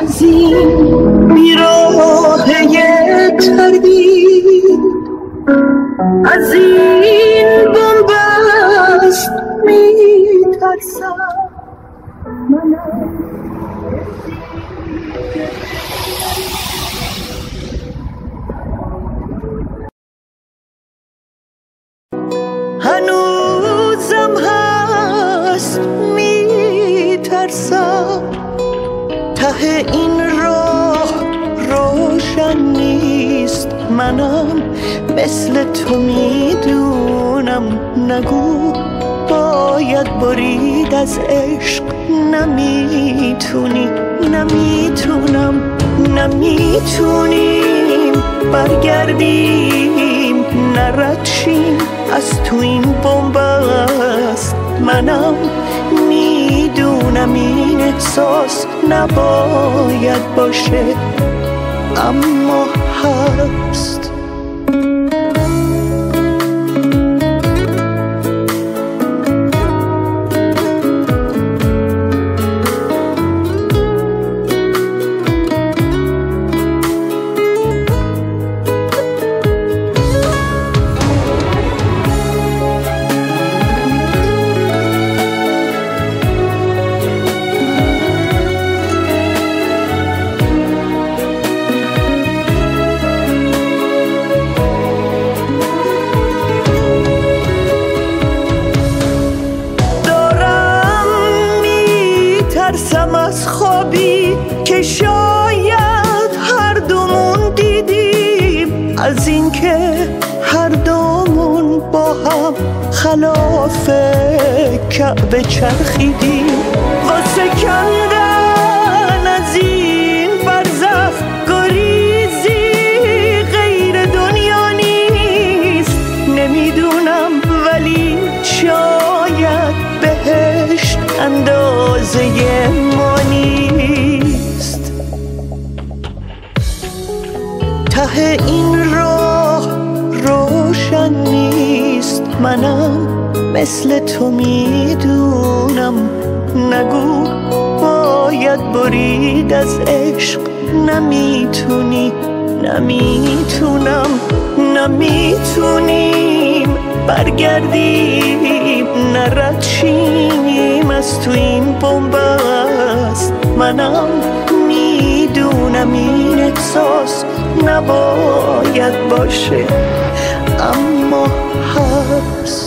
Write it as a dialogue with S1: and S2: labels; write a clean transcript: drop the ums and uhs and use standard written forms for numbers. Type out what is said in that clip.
S1: از این بیراهه تردید، از این بنبست میترسم منم. هنوزم هست میترسم، ته این راه روشن نیست. منم مثل تو میدونم، نگو باید برید از عشق. نمیتونی، نمیتونم، نمیتونیم برگردیم، نرد شیم از تو این بنبست. منم میدونم این احساس نباید باشه، اما هست. ترسم از خوابی که شاید هر دومون دیدیم، از اینکه هر دومون با هم خلاف کعبه چرخیدیم. واسه کندن از این برزخ گریزی غیر دنیا نیست. نمیدونم ولی شاید بهشت اندازه ما نیست. ته این راه روشن نیست. منم مثل تو میدونم، نگو باید برید از عشق. نمیتونی، نمیتونم، نمیتونیم برگردیم، نرد شیم از تو این بنبست. منم میدونم این احساس نباید باشه، اما هست.